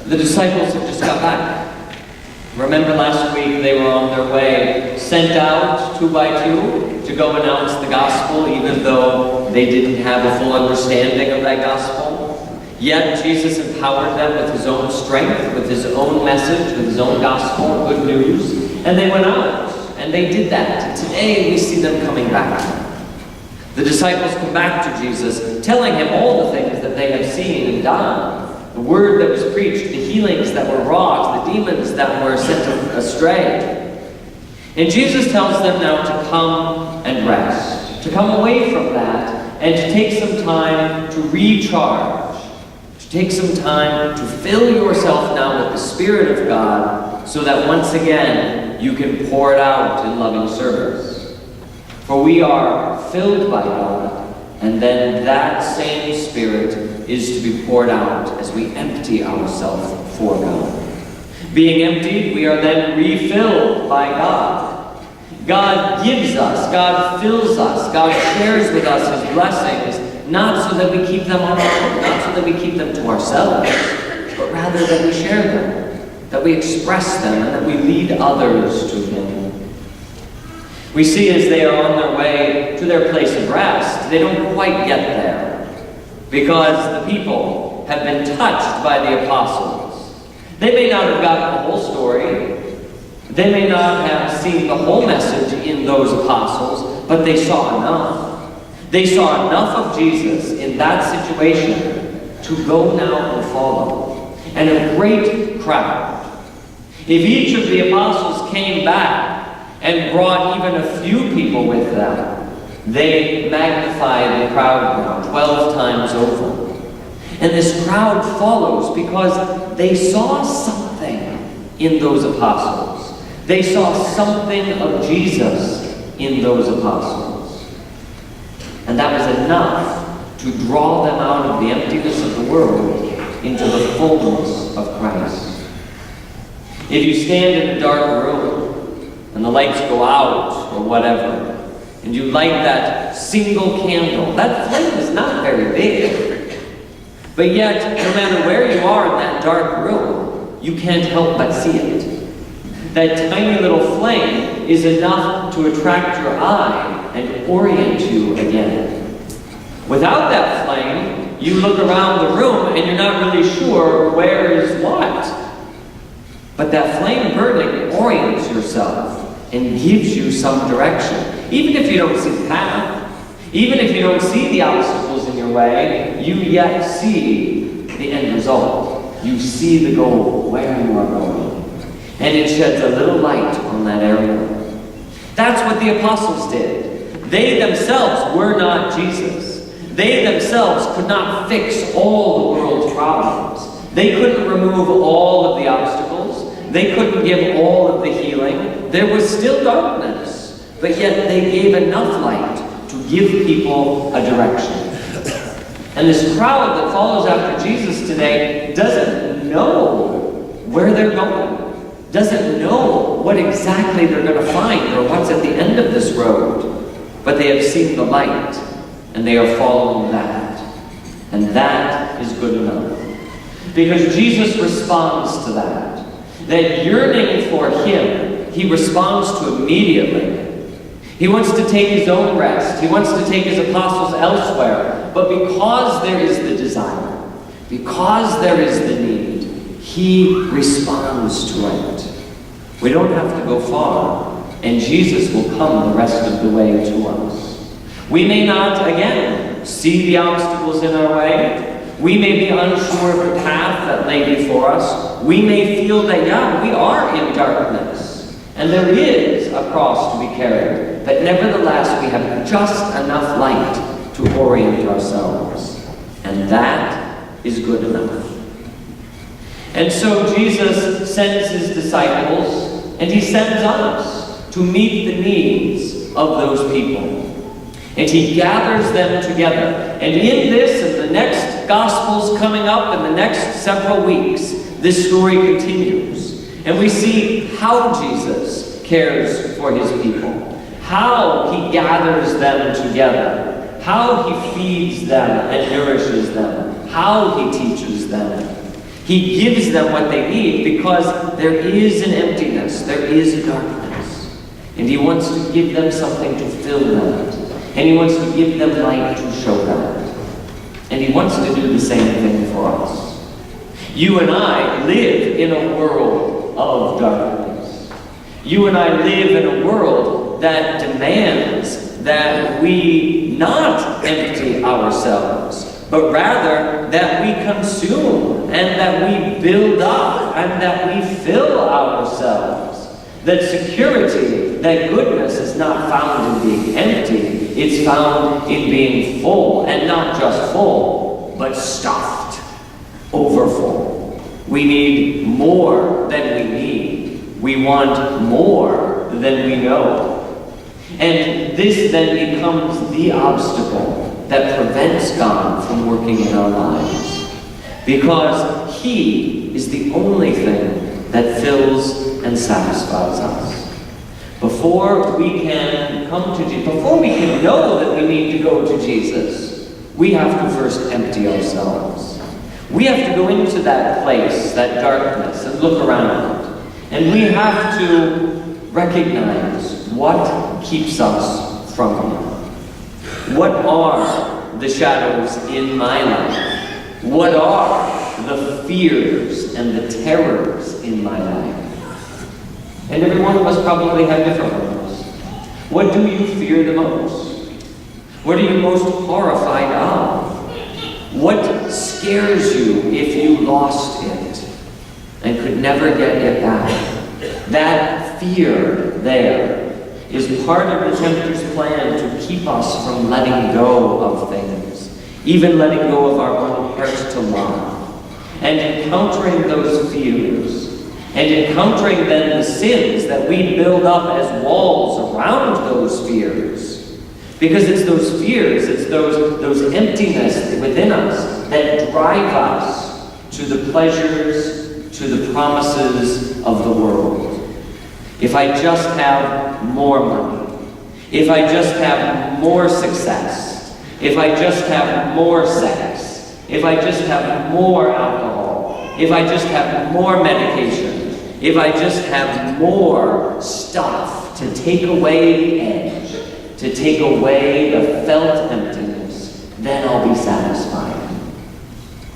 The disciples have just got back. Remember last week they were on their way, sent out 2 by 2 to go announce the gospel, even though they didn't have a full understanding of that gospel. Yet Jesus empowered them with his own strength, with his own message, with his own gospel, good news. And they went out, and they did that. And today we see them coming back. The disciples come back to Jesus, telling him all the things that they have seen and done. The word that was preached, the healings that were wrought, the demons that were sent astray. And Jesus tells them now to come and rest, to come away from that, and to take some time to recharge, to take some time to fill yourself now with the Spirit of God, so that once again you can pour it out in loving service. For we are filled by God, and then that same Spirit is to be poured out as we empty ourselves for God. Being emptied, we are then refilled by God. God gives us, God fills us, God shares with us his blessings, not so that we keep them on our own, not so that we keep them to ourselves, but rather that we share them, that we express them, and that we lead others to him. We see as they are on their way to their place of rest, they don't quite get there, because the people have been touched by the apostles. They may not have gotten the whole story. They may not have seen the whole message in those apostles, but they saw enough. They saw enough of Jesus in that situation to go now and follow. And a great crowd. If each of the apostles came back and brought even a few people with them, they magnified the crowd now 12 times over. And this crowd follows because they saw something in those apostles. They saw something of Jesus in those apostles. And that was enough to draw them out of the emptiness of the world into the fullness of Christ. If you stand in a dark room and the lights go out or whatever, and you light that single candle, that flame is not very big. But yet, no matter where you are in that dark room, you can't help but see it. That tiny little flame is enough to attract your eye and orient you again. Without that flame, you look around the room and you're not really sure where is what. But that flame burning orients yourself and gives you some direction. Even if you don't see the path, even if you don't see the obstacles in your way, you yet see the end result. You see the goal, where you are going. And it sheds a little light on that area. That's what the apostles did. They themselves were not Jesus. They themselves could not fix all the world's problems. They couldn't remove all of the obstacles. They couldn't give all of the healing. There was still darkness, but yet they gave enough light to give people a direction. And this crowd that follows after Jesus today doesn't know where they're going, doesn't know what exactly they're going to find or what's at the end of this road, but they have seen the light, and they are following that. And that is good enough. Because Jesus responds to that. That yearning for him, he responds to immediately. He wants to take his own rest. He wants to take his apostles elsewhere. But because there is the desire, because there is the need, he responds to it. We don't have to go far, and Jesus will come the rest of the way to us. We may not, again, see the obstacles in our way. We may be unsure of the path that lay before us. We may feel that, yeah, we are in darkness, and there is a cross to be carried. But nevertheless, we have just enough light to orient ourselves. And that is good enough. And so Jesus sends his disciples, and he sends us to meet the needs of those people. And he gathers them together. And in this and the next Gospels coming up in the next several weeks, this story continues. And we see how Jesus cares for his people, how he gathers them together, how he feeds them and nourishes them, how he teaches them. He gives them what they need because there is an emptiness, there is a darkness. And he wants to give them something to fill that. And he wants to give them light to show that. And he wants to do the same thing for us. You and I live in a world of darkness. You and I live in a world that demands that we not empty ourselves, but rather that we consume and that we build up and that we fill ourselves. That security, that goodness is not found in being empty, it's found in being full, and not just full, but stuffed, overfull. We need more than we need. We want more than we know. And this then becomes the obstacle that prevents God from working in our lives. Because he is the only thing that fills and satisfies us. Before we can come to Jesus, before we can know that we need to go to Jesus, we have to first empty ourselves. We have to go into that place, that darkness, and look around. And we have to recognize what keeps us from him. What are the shadows in my life? What are the fears and the terrors in my life? And every one of us probably have different ones. What do you fear the most? What are you most horrified of? What scares you if you lost it and could never get it back? That fear there is part of the tempter's plan to keep us from letting go of things, even letting go of our own hearts to love, and encountering those fears. And encountering then the sins that we build up as walls around those fears. Because it's those fears, it's those emptiness within us that drive us to the pleasures, to the promises of the world. If I just have more money, if I just have more success, if I just have more sex, if I just have more alcohol, if I just have more medication, if I just have more stuff to take away the edge, to take away the felt emptiness, then I'll be satisfied.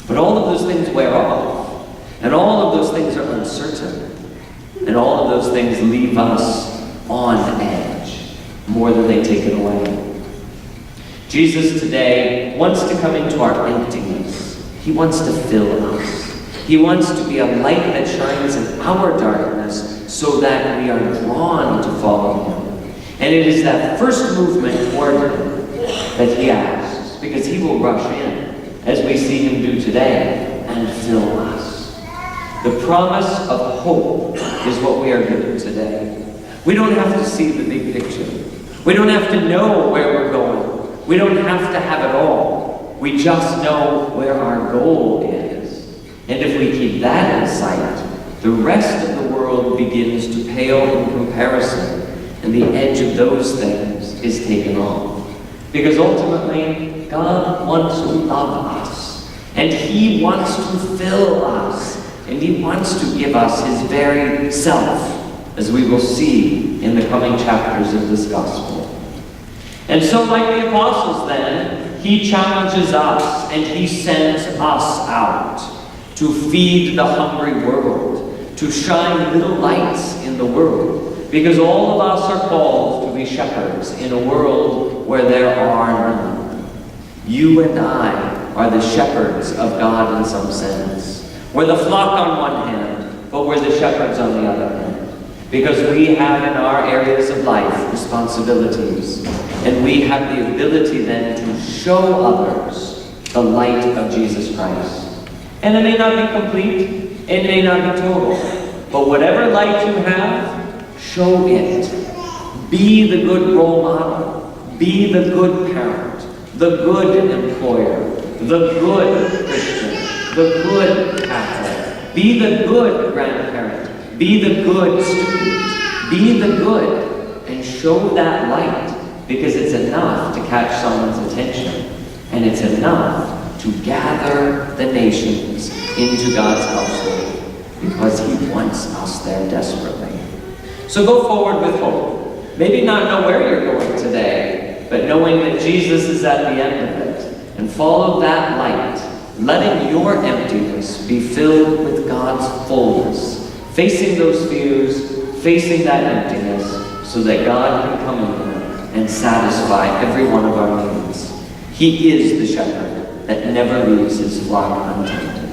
But all of those things wear off, and all of those things are uncertain, and all of those things leave us on edge more than they take it away. Jesus today wants to come into our emptiness. He wants to fill us. He wants to be a light that shines in our darkness so that we are drawn to follow him. And it is that first movement toward him that he asks, because he will rush in, as we see him do today, and fill us. The promise of hope is what we are given today. We don't have to see the big picture. We don't have to know where we're going. We don't have to have it all. We just know where our goal is. And if we keep that in sight, the rest of the world begins to pale in comparison, and the edge of those things is taken off. Because ultimately, God wants to love us, and he wants to fill us, and he wants to give us his very self, as we will see in the coming chapters of this gospel. And so, like the apostles then, he challenges us, and he sends us out to feed the hungry world, to shine little lights in the world, because all of us are called to be shepherds in a world where there are none. You and I are the shepherds of God in some sense. We're the flock on one hand, but we're the shepherds on the other hand, because we have in our areas of life responsibilities, and we have the ability then to show others the light of Jesus Christ. And it may not be complete, it may not be total, but whatever light you have, show it. Be the good role model. Be the good parent, the good employer, the good Christian, the good Catholic. Be the good grandparent. Be the good student. Be the good, and show that light, because it's enough to catch someone's attention, and it's enough to gather the nations into God's household, because he wants us there desperately. So go forward with hope. Maybe not know where you're going today, but knowing that Jesus is at the end of it. And follow that light, letting your emptiness be filled with God's fullness. Facing those fears, facing that emptiness, so that God can come in there and satisfy every one of our needs. He is the shepherd that never leaves his flock untended.